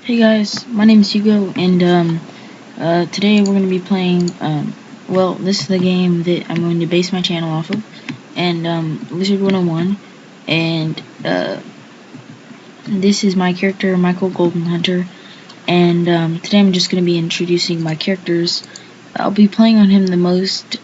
Hey guys, my name is Hugo, and today we're going to be playing, well, this is the game that I'm going to base my channel off of, and Lizard 101, and this is my character, Michael GoldenHunter, and today I'm just going to be introducing my characters. I'll be playing on him the most.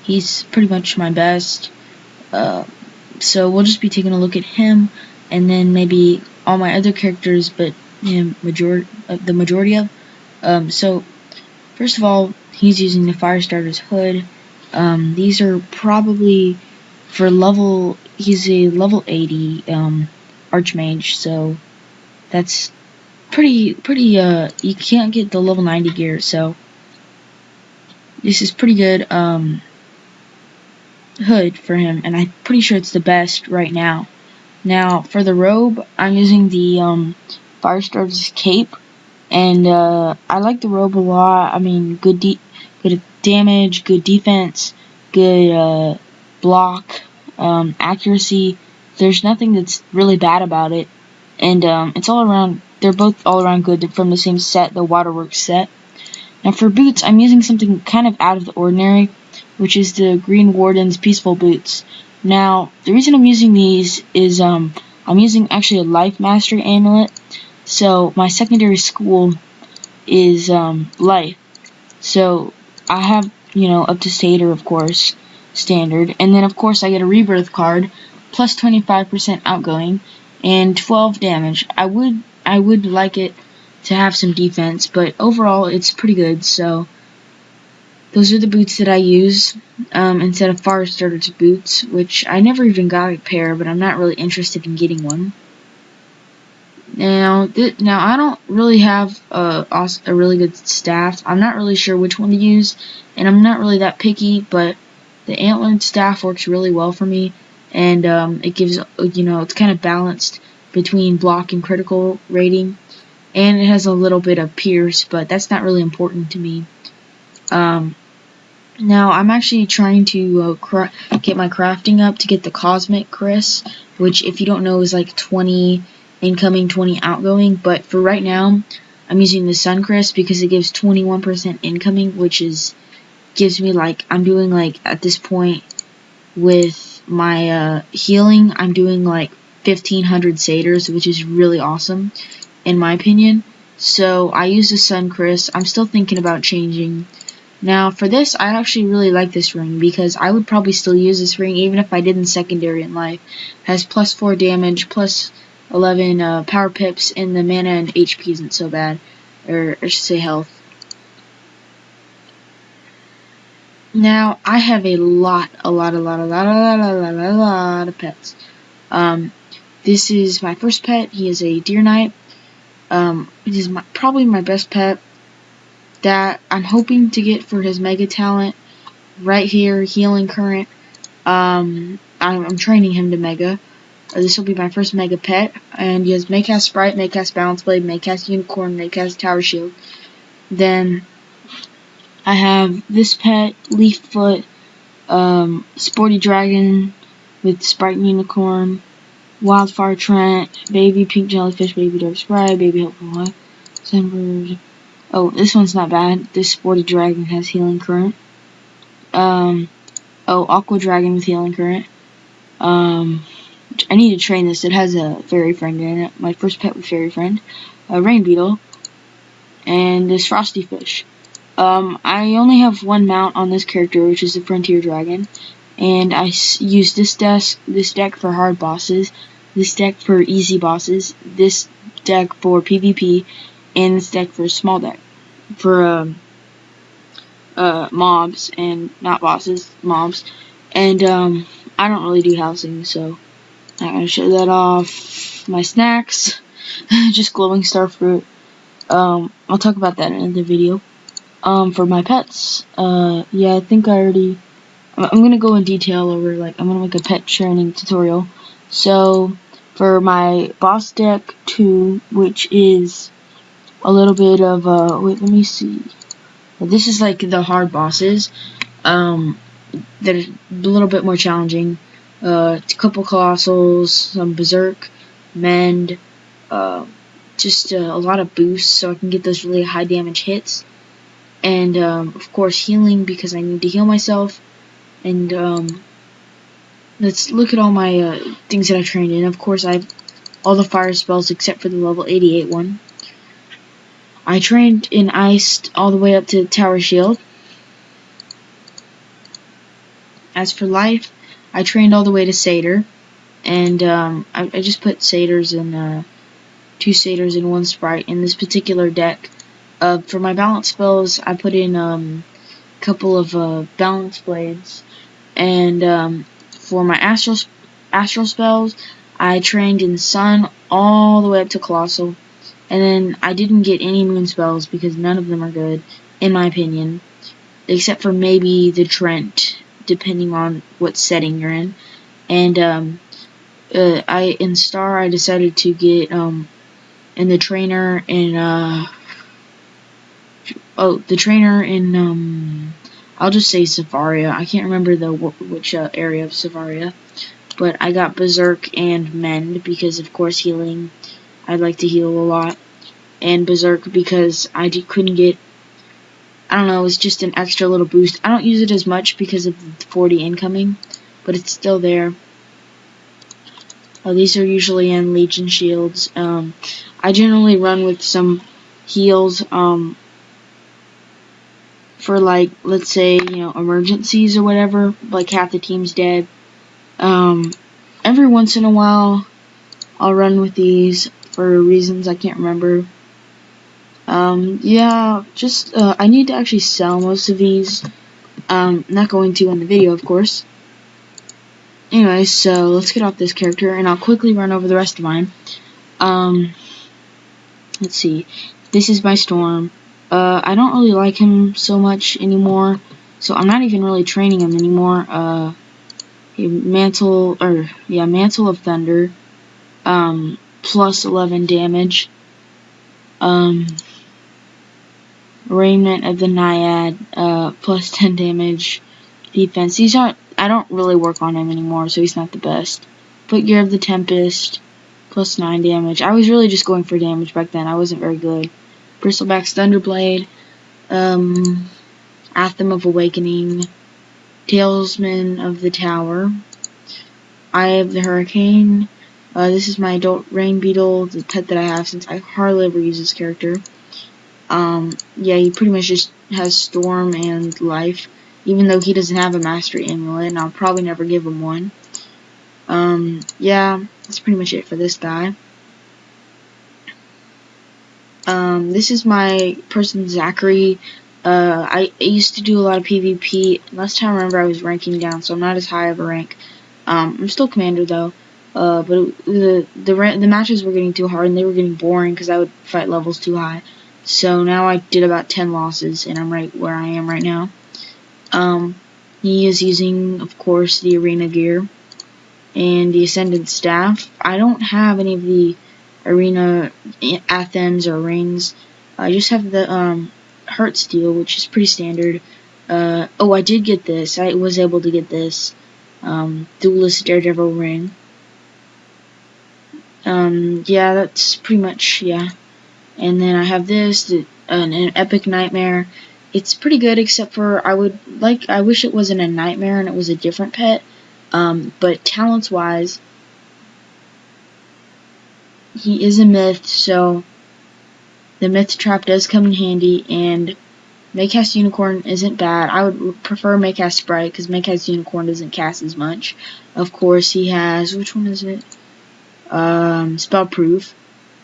He's pretty much my best, so we'll just be taking a look at him, and then maybe all my other characters, but the majority of. So first of all, he's using the Firestarter's hood. These are probably for level. He's a level 80 Archmage, so that's pretty. You can't get the level 90 gear, so this is pretty good hood for him, and I'm pretty sure it's the best right now. Now for the robe, I'm using the Firestarter's cape, and I like the robe a lot. I mean, good damage, good defense, good block, accuracy. There's nothing that's really bad about it, and it's all around. They're both all around good. They're from the same set, the Waterworks set. Now for boots, I'm using something kind of out of the ordinary, which is the Green Warden's Peaceful Boots. Now, the reason I'm using these is I'm using actually a Life Mastery Amulet. So my secondary school is Life. So I have, up to Satyr, of course, standard. And then, of course, I get a Rebirth card, plus 25% outgoing, and 12 damage. I would like it to have some defense, but overall it's pretty good. So those are the boots that I use instead of Firestarter's boots, which I never even got a pair, but I'm not really interested in getting one. Now I don't really have a really good staff. I'm not really sure which one to use, and I'm not really that picky, but the antlered staff works really well for me, and it gives, it's kind of balanced between block and critical rating, and it has a little bit of pierce, but that's not really important to me. Now I'm actually trying to get my crafting up to get the Cosmic Chris, which, if you don't know, is like 20 incoming, 20 outgoing, but for right now I'm using the Sun Chris because it gives 21% incoming, which gives me, like, I'm doing, like, at this point with my healing, I'm doing like 1500 satyrs, which is really awesome in my opinion. So I use the Sun Chris. I'm still thinking about changing. Now for this, I actually really like this ring because I would probably still use this ring even if I didn't secondary in life. It has plus 4 damage, plus 11 power pips, and the mana and HP isn't so bad, or I should say health. Now I have a lot of pets. This is my first pet. He is a Deer Knight. It is probably my best pet that I'm hoping to get for his Mega Talent right here, Healing Current. I'm training him to Mega. This will be my first Mega pet, and he has Maycast Sprite, Maycast Balance Blade, Maycast Unicorn, Maycast Tower Shield. Then I have this pet, Leaffoot, Sporty Dragon with Sprite and Unicorn, Wildfire Trent, Baby Pink Jellyfish, Baby Dark Sprite, Baby Helpful Sunbird. Oh, this one's not bad. This Sporty Dragon has Healing Current. Aqua Dragon with Healing Current. I need to train this. It has a Fairy Friend in it. My first pet with Fairy Friend. A Rain Beetle. And this Frosty Fish. I only have one mount on this character, which is the Frontier Dragon. And I use this deck for hard bosses, this deck for easy bosses, this deck for PvP, and this deck for small deck for mobs and not bosses, mobs. And I don't really do housing, so I'm gonna show that off. My snacks, just glowing starfruit. I'll talk about that in another video. For my pets, yeah, I think I'm gonna go in detail over, like, I'm gonna make a pet training tutorial. So for my boss deck 2, which is a little bit of wait, let me see. This is like the hard bosses that are a little bit more challenging. A couple Colossals, some Berserk, Mend, just a lot of boosts so I can get those really high damage hits. And of course healing because I need to heal myself. And let's look at all my things that I trained in. Of course I have all the fire spells except for the level 88 one. I trained in Ice all the way up to Tower Shield. As for life, I trained all the way to Satyr. And I just put Satyrs in 2 Satyrs in 1 Sprite in this particular deck. For my balance spells, I put in a couple of balance blades, and for my astral spells, I trained in Sun all the way up to Colossal, and then I didn't get any Moon spells because none of them are good, in my opinion, except for maybe the Trent, depending on what setting you're in. And in Star, I decided to get in the trainer in the trainer in I'll just say Safaria. I can't remember which area of Safaria, but I got Berserk and Mend because of course healing. I like to heal a lot, and Berserk because I couldn't get. I don't know. It's just an extra little boost. I don't use it as much because of the 40 incoming, but it's still there. These are usually in Legion shields. I generally run with some heals. For like, let's say, emergencies or whatever, like half the team's dead. Every once in a while, I'll run with these for reasons I can't remember. Yeah, just, I need to actually sell most of these. Not going to in the video, of course. Anyway, so let's get off this character, and I'll quickly run over the rest of mine. Let's see. This is my Storm. I don't really like him so much anymore, so I'm not even really training him anymore. Mantle of Thunder, plus 11 damage. Raiment of the Naiad, plus 10 damage. Defense. I don't really work on him anymore, so he's not the best. Footgear of the Tempest, plus 9 damage. I was really just going for damage back then. I wasn't very good. Bristleback's Thunderblade, Anthem of Awakening, Talesman of the Tower, Eye of the Hurricane. This is my adult Rain Beetle, the pet that I have since I hardly ever use this character. Yeah, he pretty much just has Storm and Life, even though he doesn't have a Mastery Amulet, and I'll probably never give him one. Yeah, that's pretty much it for this guy. This is my person Zachary. I used to do a lot of PvP. Last time I remember I was ranking down, so I'm not as high of a rank. I'm still commander though. But the matches were getting too hard and they were getting boring because I would fight levels too high. So now I did about 10 losses and I'm right where I am right now. He is using, of course, the arena gear and the Ascendant Staff. I don't have any of the arena anthems or rings. I just have the Heart Steel, which is pretty standard. Oh, I did get this. I was able to get this Duelist Daredevil ring. Yeah, that's pretty much, yeah. And then I have this, an Epic Nightmare. It's pretty good, except for I wish it wasn't a Nightmare and it was a different pet. But talents-wise, he is a myth, so the myth trap does come in handy, and Maycast Unicorn isn't bad. I would prefer Maycast Sprite, because Maycast Unicorn doesn't cast as much. Of course, he has, which one is it? Spellproof,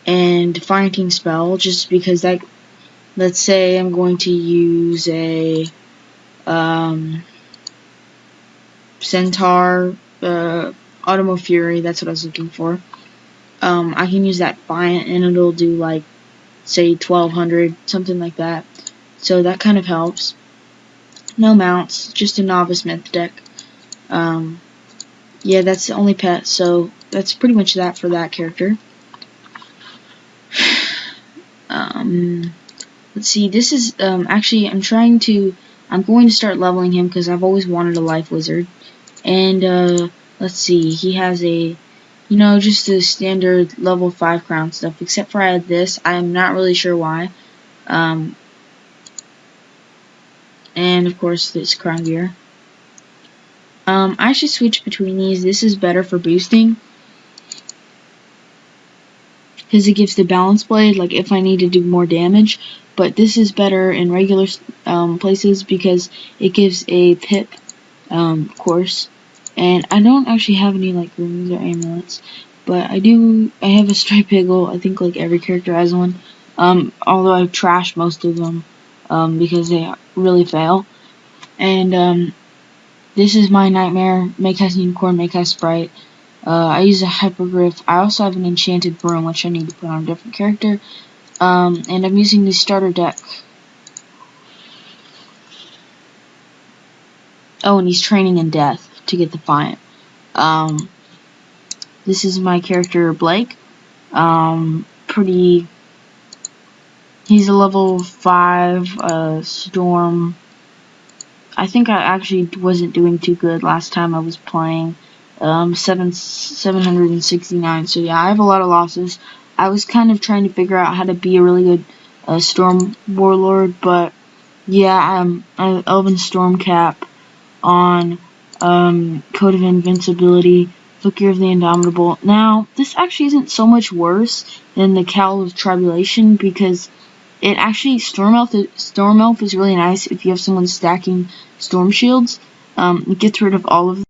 and Defianting Spell, just because that, let's say I'm going to use a, Centaur, Automo Fury, that's what I was looking for. I can use that Defiant, and it'll do, like, say 1200, something like that. So that kind of helps. No mounts, just a novice myth deck. Yeah, that's the only pet, so that's pretty much that for that character. Let's see, this is, actually, I'm going to start leveling him because I've always wanted a Life Wizard. And, let's see, he has a You know, just the standard level 5 crown stuff, except for I had this. I'm not really sure why. And of course this crown gear. I should switch between these. This is better for boosting, because it gives the balance blade, like if I need to do more damage. But this is better in regular places because it gives a pip course. And I don't actually have any like rings or amulets, but I have a striped piggle. I think like every character has one. Although I've trashed most of them because they really fail. And this is my nightmare. Makehast unicorn, Makehast sprite. I use a hypergriff. I also have an enchanted broom, which I need to put on a different character. And I'm using the starter deck. Oh, and he's training in death to get Defiant. This is my character Blake. He's a level 5 storm. I think I actually wasn't doing too good last time I was playing. 769. So yeah, I have a lot of losses. I was kind of trying to figure out how to be a really good storm warlord, but yeah, I'm Elven Storm Cap on Code of Invincibility, Flicker of the Indomitable. Now, this actually isn't so much worse than the Cowl of Tribulation, because it actually Storm Elf is really nice if you have someone stacking storm shields. It gets rid of all of